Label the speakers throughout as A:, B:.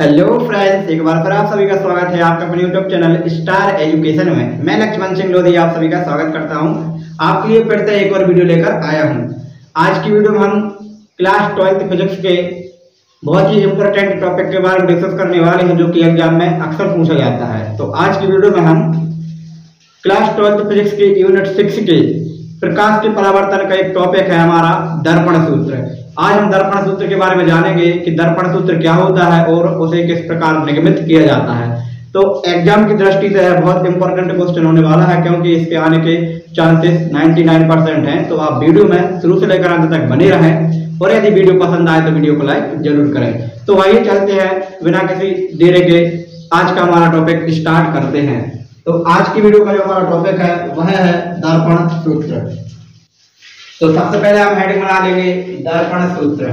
A: Hello friends, एक बार फिर आप सभी का स्वागत है आपका अपने यूट्यूब चैनल स्टार एजुकेशन में। मैं लक्ष्मण सिंह लोधी आप सभी का स्वागत करता हूं। आपके लिए फिर से एक और वीडियो लेकर आया हूं। आज की वीडियो में हम क्लास 12th फिजिक्स के बहुत ही इंपॉर्टेंट टॉपिक के बारे में डिस्कस करने वाले हैं, जो कि एग्जाम में अक्सर पूछा जाता है। तो आज की वीडियो में हम क्लास 12th फिजिक्स के यूनिट 6 के प्रकाश के परावर्तन का एक टॉपिक है हमारा दर्पण सूत्र। आज हम दर्पण सूत्र के बारे में जानेंगे कि दर्पण सूत्र क्या होता है और उसे किस प्रकार निगमित किया जाता है। तो एग्जाम की दृष्टि से बहुत इंपॉर्टेंट क्वेश्चन होने वाला है, क्योंकि इसके आने के चांसेस 99% हैं। तो आप वीडियो में शुरू से लेकर अंत तक बने रहें और यदि वीडियो पसंद आए तो वीडियो को लाइक जरूर करें। तो आइए चलते हैं, बिना किसी देरी के आज का हमारा टॉपिक स्टार्ट करते हैं। तो आज की वीडियो का जो हमारा टॉपिक है वह है दर्पण सूत्र। तो सबसे पहले हम हेडिंग बना लेंगे दर्पण सूत्र।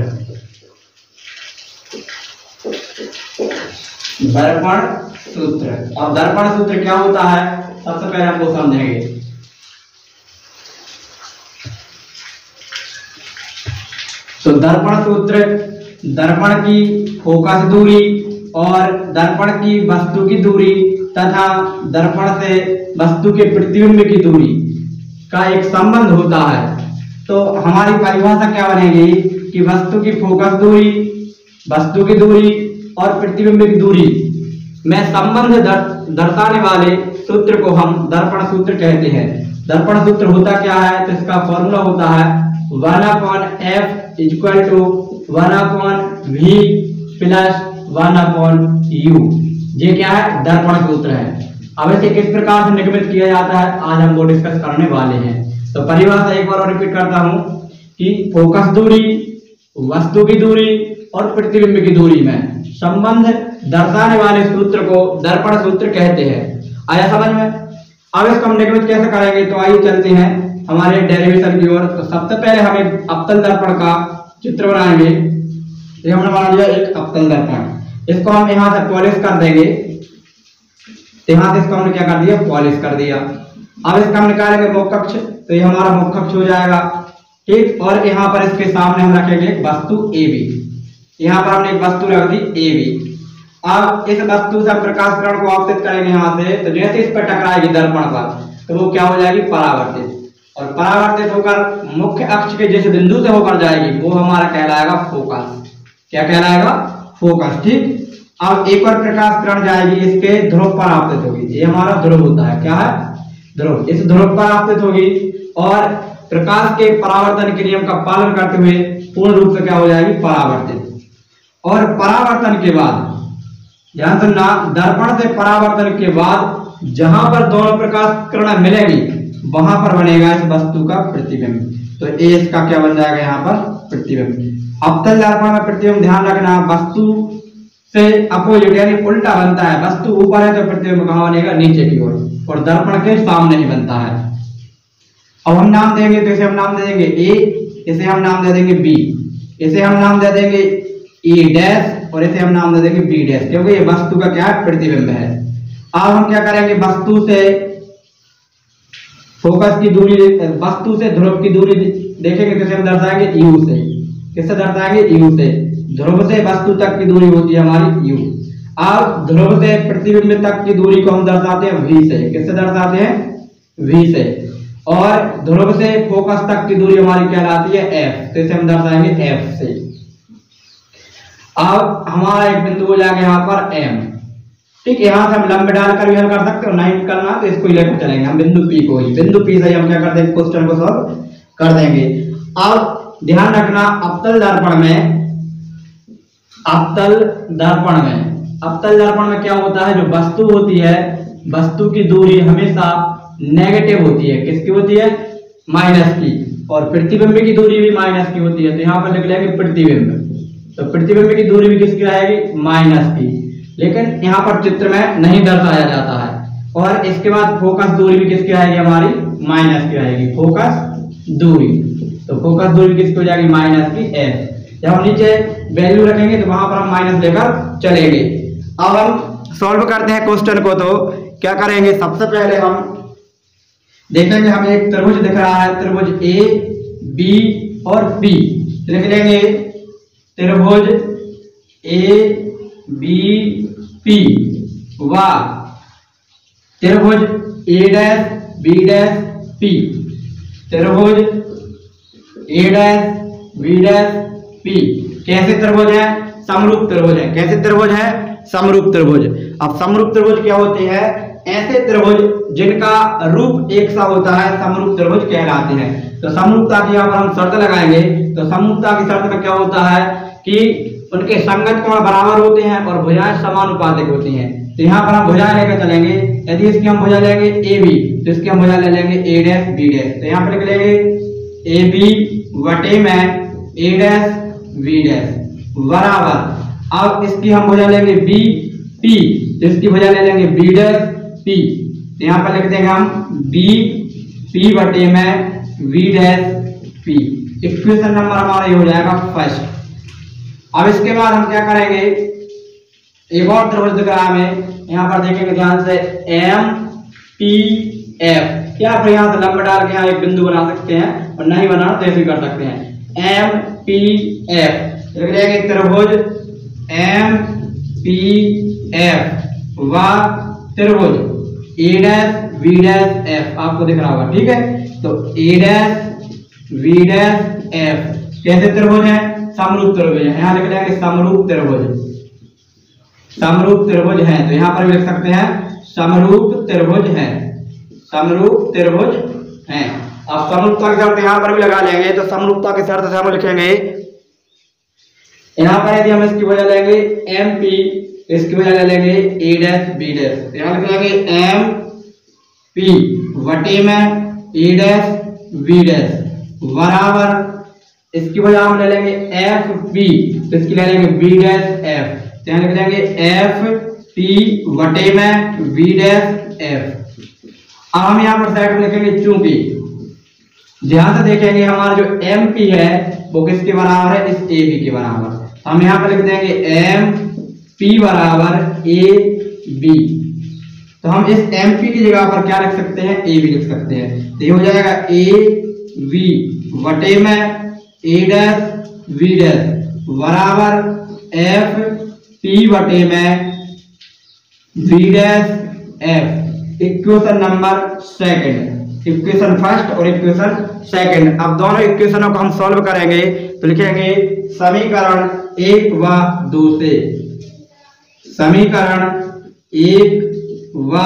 A: दर्पण सूत्र, अब दर्पण सूत्र क्या होता है सबसे पहले हम वो समझेंगे। तो दर्पण सूत्र दर्पण की फोकस दूरी और दर्पण की वस्तु की दूरी तथा दर्पण से वस्तु के प्रतिबिंब की दूरी का एक संबंध होता है। तो हमारी परिभाषा क्या बनेगी कि वस्तु की फोकस दूरी, वस्तु की दूरी और प्रतिबिंब की दूरी में संबंध दर्शाने वाले सूत्र को हम दर्पण सूत्र कहते हैं। दर्पण सूत्र होता क्या है, तो इसका फॉर्मूला होता है 1/f = 1/v + 1/u। ये क्या है, दर्पण सूत्र है। अब इसे किस प्रकार से निगमित किया जाता है आज हम वो डिस्कस करने वाले हैं। तो परिभाषा एक बार और रिपीट करता हूं कि फोकस दूरी, वस्तु की दूरी और प्रतिबिंब की दूरी में संबंध दर्शाने वाले सूत्र को दर्पण सूत्र कहते हैं। आया समझ में? अब इसको हम निगमित कैसे करेंगे, तो आइए चलते हैं हमारे डेरिवेशन की ओर। तो सबसे पहले हम एक अवतल दर्पण का चित्र बनाएंगे। ये हमने बना लिया एक अवतल दर्पण, इसको हम यहाँ से पॉलिश कर देंगे। यहाँ से इसको हमने क्या कर दिया, पॉलिश कर दिया। अब इसका हम निकालेंगे मुख्य अक्ष, तो ये हमारा मुख्य अक्ष हो जाएगा, ठीक। और यहाँ पर इसके सामने हम रखेंगे एक वस्तु AB। यहाँ पर हमने एक वस्तु रख दी AB। अब इस वस्तु से प्रकाश किरण को आपतित करेंगे यहाँ से, तो जैसे इस पर टकराएगी दर्पण पर तो वो क्या हो जाएगी, परावर्तित। और परावर्तित होकर मुख्य अक्ष के जिस बिंदु से होकर जाएगी वो हमारा कहलाएगा फोकस। क्या कहलाएगा, फोकस, ठीक। अब एक और प्रकाश किरण जाएगी, इसके ध्रुव पर आपतित होगी। ये हमारा ध्रुव होता है, क्या है, ध्रुव। इस ध्रुव पर आपतित होगी और प्रकाश के परावर्तन के नियम का पालन करते हुए पूर्ण रूप से क्या हो जाएगी, परावर्तित। और परावर्तन के बाद ध्यान सुनना, दर्पण से परावर्तन के बाद जहां पर दोनों प्रकाश किरणें मिलेंगी वहां पर बनेगा इस वस्तु का प्रतिबिंब। तो ये इसका क्या बन जाएगा, यहाँ पर प्रतिबिंब। अवतल दर्पण में प्रतिबिंब ध्यान रखना वस्तु से अपोजिट यानी उल्टा बनता है। वस्तु ऊपर है तो प्रतिबिंब कहां बनेगा, नीचे की ओर, और दर्पण के सामने ही बनता है। अब हम नाम देंगे, तो इसे हम नाम दे देंगे A, इसे हम नाम दे देंगे B, इसे हम नाम दे देंगे E' और इसे हम नाम दे देंगे B', क्योंकि ये वस्तु का क्या है, प्रतिबिंब है। अब हम क्या करेंगे, वस्तु से फोकस की दूरी, वस्तु से ध्रुव की दूरी देखेंगे, किसे हम दर्शाएंगे, U से। किससे दर्शाएंगे, U से। ध्रुव से वस्तु तक की दूरी होती है हमारी U। अब ध्रुव से प्रतिबिंब तक की दूरी को हम दर्शाते हैं V से। किससे दर्शाते हैं, V से। और ध्रुव से फोकस तक की दूरी हमारी कहलाती है F, तो इसे हम दर्शाएंगे F से। अब हमारा एक बिंदु हो जाएगा यहाँ पर M, ठीक। यहाँ से हम लंब डालकर भी हल कर सकते हो, नहीं करना तो इसको ही लेकर चलेंगे हम बिंदु P को ही। बिंदु P से हम क्या कर देंगे, क्वेश्चन को सॉल्व कर देंगे। अब ध्यान रखना, अवतल दर्पण में अवतल दर्पण में क्या होता है, जो वस्तु होती है वस्तु की दूरी हमेशा नेगेटिव होती है। किसकी होती है, माइनस की। और प्रतिबिंब की दूरी भी माइनस की होती है। तो यहाँ पर लिख लेंगे प्रतिबिंब, तो प्रतिबिंब की दूरी भी किसकी रहेगी, माइनस की। लेकिन यहाँ पर चित्र में नहीं दर्शाया जाता है। और इसके बाद फोकस दूरी भी किसकी रहेगी, हमारी माइनस की रहेगी, फोकस दूरी। तो फोकस दूरी किसकी हो जाएगी, माइनस की F। जब हम नीचे वैल्यू रखेंगे तो वहां पर हम माइनस लेकर चलेंगे। अब हम सॉल्व करते हैं क्वेश्चन को। तो क्या करेंगे, सबसे पहले हम देखेंगे, हमें एक त्रिभुज दिख रहा है, त्रिभुज A, B और P। लिख लेंगे त्रिभुज A, बी पी व त्रिभुज ए डैश बी डैश पी, त्रिभुज ए डैश बी डैश पी कैसे त्रिभुज है? समरूप त्रिभुज है। कैसे त्रिभुज है? समरूप त्रिभुज। अब समरूप त्रिभुज क्या होते हैं? ऐसे त्रिभुज जिनका रूप एक सा होता है समरूप त्रिभुज कहलाते हैं। तो समरूपता की यहाँ पर हम शर्त लगाएंगे। तो समरूपता की शर्त में क्या होता है कि उनके संगत कोण बराबर होते हैं और भुजाएं समानुपातिक होती हैं। तो यहाँ पर हम भुजाएं लेकर चलेंगे। यदि इसकी हम भुजा लेंगे ए बी, तो इसकी हम भुजा ले लेंगे ए डैश बी डैश। तो यहाँ पर लिख लेंगे ए बी वटे में ए डैश बी डैश बराबर, अब इसकी हम भुजा लेंगे बी पी, तो इसकी भुजा ले लेंगे बी डैश पी। तो यहाँ पर लिख देंगे हम बी पी वटे में V dash P. Equation number हमारा ये हो जाएगा फर्स्ट। अब इसके बाद हम क्या करेंगे, एक और त्रिभुज दिख रहा है हमें, यहाँ पर देखेंगे ध्यान से एम पी एफ। क्या आप यहाँ से लंबा डाल के यहाँ एक बिंदु बना सकते हैं और नहीं बनाना तो ऐसे भी कर सकते हैं। एम पी एफ लिख लेंगे त्रिभुज एम पी एफ व त्रिभुज ए डैश बी डैश एफ, आपको दिख रहा होगा, ठीक है। तो ए डैश बी डैश एफ कैसे त्रिभुज है? समरूप त्रिभुज है। यहाँ लिख लेंगे समरूप त्रिभुज, समरूप त्रिभुज है। तो यहाँ पर भी लिख सकते हैं समरूप त्रिभुज है, समरूप त्रिभुज है। अब समरूपता की शर्त यहाँ पर भी लगा लेंगे। तो समरूपता की शर्त से हम लिखेंगे, यहाँ पर यदि हम इसकी वजह लेंगे एम पी, इसकी वजह ले लेंगे ए डैश बी डैश। तो यहाँ लिख लेंगे एम पी वटे में ए डैश बी डैश बराबर, इसकी वजह हम ले लेंगे एफ पी, तो इसकी ले लेंगे बी डैश एफ। तो यहाँ लिख लेंगे एफ पी वटे में बी डैश एफ। अब हम यहाँ पर साइड में लिखेंगे चूंकि, ध्यान से देखेंगे हमारा जो एम पी है वो किसके बराबर है? इस ए बी के बराबर। हम यहाँ पर लिख देंगे एम पी बराबर ए बी। तो हम इस एम पी की जगह पर क्या लिख सकते हैं? ए बी लिख सकते हैं। तो ये हो जाएगा ए बी वटे में ए डैश बी डैश बराबर एफ पी वटे में B dash F. Equation number second, equation first और इक्वेशन सेकंड। अब दोनों इक्वेशनों को हम सॉल्व करेंगे। तो लिखेंगे समीकरण 1 व 2 से, समीकरण 1 व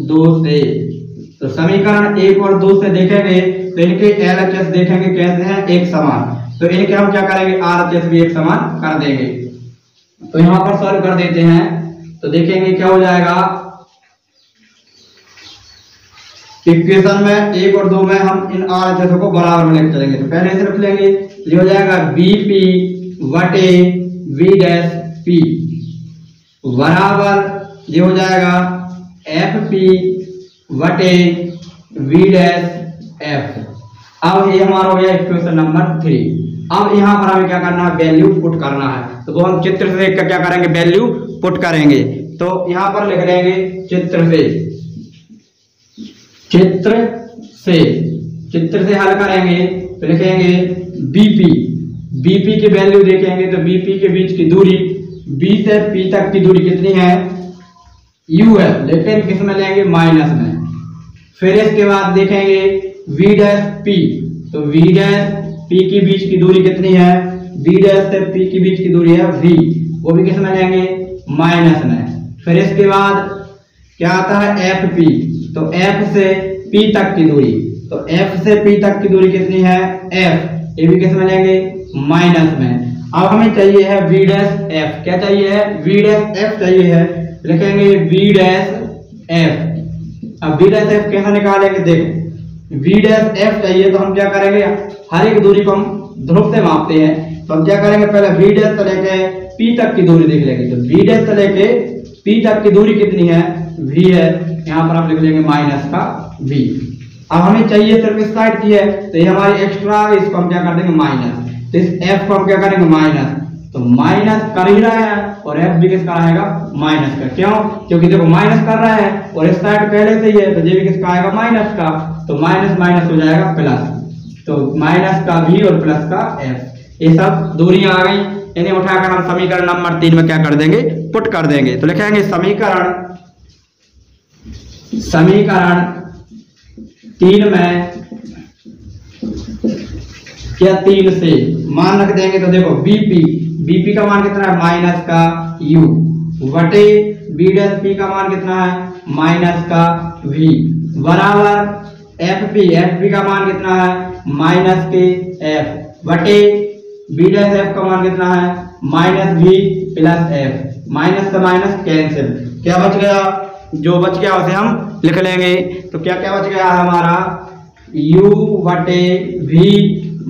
A: 2 से। तो समीकरण 1 और 2 से देखेंगे तो इनके एलएचएस देखेंगे कैसे हैं, एक समान। तो इनके हम क्या करेंगे, आरएचएस भी एक समान कर देंगे। तो यहां पर सॉल्व कर देते हैं। तो देखेंगे क्या हो जाएगा, इक्वेशन में 1 और 2 में हम इन आरएचएस को बराबर में लेकर चलेंगे। तो पहले से रख लेंगे, ये हो जाएगा बीपी वटे वी डैश पी बराबर, ये हो जाएगा एफ पी वटे वी डैश एफ। अब ये हमारा हो गया इक्वेशन नंबर 3। अब यहाँ पर हमें क्या करना है, वैल्यू पुट करना है। तो वो हम चित्र से देखकर क्या करेंगे, वैल्यू पुट करेंगे। तो यहाँ पर लिख लेंगे चित्र से, चित्र से, चित्र से हल करेंगे। तो लिखेंगे बीपी, बीपी की वैल्यू देखेंगे तो बीपी के बीच की दूरी, बी से पी तक की दूरी कितनी है, यू है, लेकिन किस में लेंगे, माइनस में। फिर इसके बाद देखेंगे वी डैश पी, तो वी डैश पी की बीच की दूरी कितनी है, बी डैश से पी की बीच की दूरी है वी, वो भी किस में लेंगे, माइनस में। फिर इसके बाद क्या आता है एफ पी, तो एफ से पी तक की दूरी, तो एफ से पी तक की दूरी कितनी है, एफ, ये भी किस में लेंगे, माइनस में। अब हमें चाहिए है वी डैश एफ, क्या चाहिए है, वी डैश एफ चाहिए है, लिखेंगे वी डैश एफ। अब वी डैश एफ कैसे निकालेंगे, देखो वी डैश एफ चाहिए तो हम क्या करेंगे, हर एक दूरी को हम ध्रुव से मापते हैं। तो हम क्या करेंगे, पहले वी डैश से लेके पी तक की दूरी देख लेंगे। तो वी डैश से लेके पी तक की दूरी कितनी है, वी है, यहाँ पर आप लिख लेंगे माइनस का वी। अब हमें चाहिए सिर्फ इस साइड की है, तो ये हमारी एक्स्ट्रा है, इसको हम क्या कर देंगे, माइनस। तो इस एफ को हम क्या करेंगे, माइनस। तो माइनस कर ही रहा है और एफ भी किसका रहेगा, माइनस का। क्यों, क्योंकि देखो माइनस कर रहा है और इस साइड पहले से ही है, तो ये भी किसका आएगा, माइनस का। तो माइनस माइनस हो जाएगा प्लस, तो माइनस का भी और प्लस का एफ। ये सब दूरियां आ गई। इन्हें उठाकर हम समीकरण नंबर 3 में क्या कर देंगे, पुट कर देंगे। तो लिखेंगे समीकरण 3 में क्या 3 से मान रख देंगे। तो देखो बीपी का मान कितना है, माइनस का यू वटे बी डैश पी का मान कितना है, माइनस का वी बराबर एफपी का मान कितना है, माइनस के एफ वटे बी डैश एफ का मान कितना है, minus V plus F. Minus से माइनस कैंसिल, क्या बच गया, जो बच गया उसे हम लिख लेंगे। तो क्या क्या बच गया हमारा, u बटे v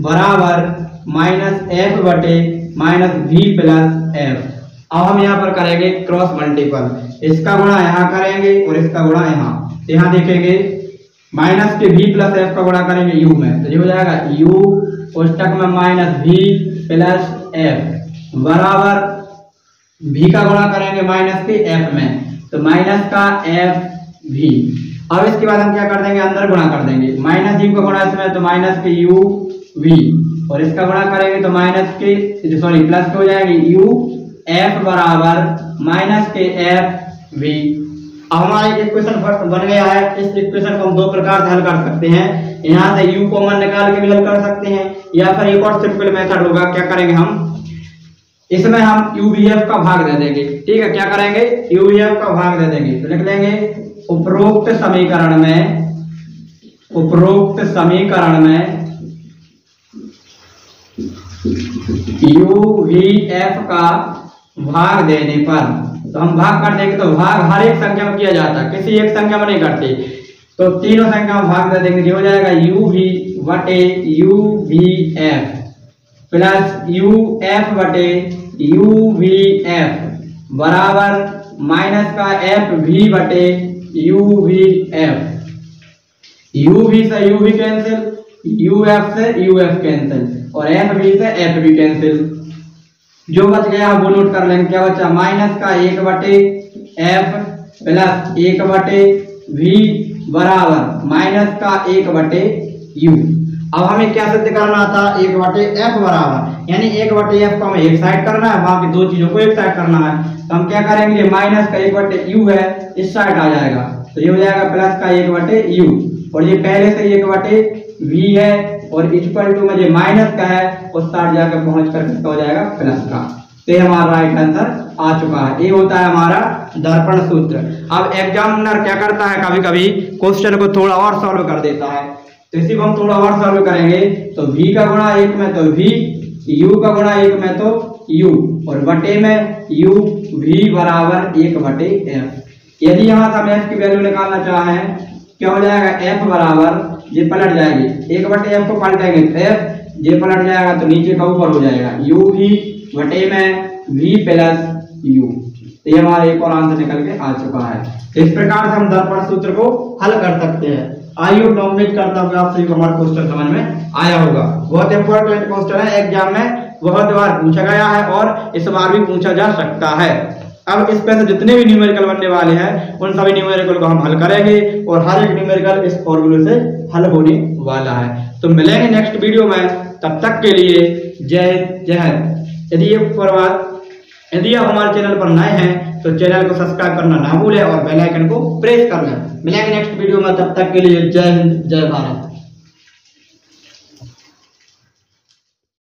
A: बराबर माइनस एफ बटे माइनस वी प्लस एफ। अब हम यहाँ पर करेंगे क्रॉस मल्टीपल, इसका गुणा यहाँ करेंगे और इसका गुणा यहाँ। यहाँ देखेंगे माइनस के v प्लस एफ का गुणा करेंगे u में, तो ये हो जाएगा u कोष्टक में माइनस v प्लस एफ बराबर v का गुणा करेंगे माइनस के f में, तो माइनस का एफ वी। अब इसके बाद हम क्या कर देंगे, अंदर गुणा कर देंगे, माइनस यू का गुणा इसमें तो माइनस के यू वी, और इसका गुणा करेंगे तो माइनस के सॉरी प्लस के हो जाएंगे यू एफ बराबर माइनस के एफ वी। अब हमारा एक इक्वेशन बन गया है। इस इक्वेशन को हम दो प्रकार से हल कर सकते हैं, यहाँ से यू कॉमन निकाल के भी हल कर सकते हैं, या फिर एक और सिंपल मेथड होगा। क्या करेंगे हम, इसमें हम यूवीएफ का भाग दे देंगे, ठीक है। क्या करेंगे, यूवीएफ का भाग दे देंगे। तो लिख लेंगे उपरोक्त समीकरण में यूवीएफ का भाग देने पर, तो हम भाग कर देंगे, तो भाग हर एक संख्या में किया जाता है, किसी एक संख्या में नहीं करते। तो तीनों संख्या में भाग दे देंगे, जो हो जाएगा यूवी बटे यूवीएफ प्लस यूएफ बटे यूवीएफ बराबर माइनस का एफ वी बटे यूवीएफ। यूवी से यूवी कैंसिल, यूएफ से यूएफ कैंसिल, और एफ वी से एफ वी कैंसिल। जो बच गया वो नोट कर लेंगे, क्या बचा, माइनस का 1 बटे एफ प्लस 1 बटे वी बराबर माइनस का 1 बटे यू। अब हमें क्या सिद्ध करना था, 1 बटे एफ बराबर, यानी 1 बटे एफ को हमें एक साइड करना है, बाकी दो चीजों को एक साइड करना है। तो हम क्या करेंगे, माइनस का 1 बटे यू है, इस साइड आ जाएगा, तो ये हो जाएगा प्लस का 1 बटे यू, और ये पहले से 1 बटे वी है, और इक्वल टू में जो माइनस का है उस साइड जाकर पहुंच कर किसका हो जाएगा, प्लस का। तो हमारा राइट आंसर आ चुका है। ये होता है हमारा दर्पण सूत्र। अब एग्जामिनर क्या करता है, कभी कभी क्वेश्चन को थोड़ा और सॉल्व कर देता है, तो इसी को हम थोड़ा और सॉल्व करेंगे। तो v का गुणा 1 में तो v, u का गुणा 1 में तो u, और बटे में u v बराबर 1 बटे f। यदि यहाँ से हम f की वैल्यू निकालना चाहें, क्या हो जाएगा, f बराबर, ये पलट जाएगी, 1 बटे f को पलटेंगे तो f, ये पलट जाएगा तो नीचे का ऊपर हो जाएगा, u v बटे में v प्लस u। तो ये हमारा एक और आंसर निकल के आ चुका है। तो इस प्रकार से हम दर्पण सूत्र को हल कर सकते हैं। आइए उम्मीद करता हूँ आप सभी को हमारा क्वेश्चन समझ में आया होगा। बहुत इंपॉर्टेंट क्वेश्चन है, एग्जाम में बहुत बार पूछा गया है और इस बार भी पूछा जा सकता है। अब इस पे से जितने भी न्यूमेरिकल बनने वाले हैं उन सभी न्यूमेरिकल को हम हल करेंगे, और हर एक न्यूमेरिकल इस फॉर्मूले से हल होने वाला है। तो मिलेंगे नेक्स्ट वीडियो में, तब तक के लिए जय हिंद। यदि आप हमारे चैनल पर नए हैं तो चैनल को सब्सक्राइब करना ना भूलें और बेल आइकन को प्रेस करना। मिलेंगे नेक्स्ट वीडियो में, तब तक के लिए जय हिंद, जय भारत।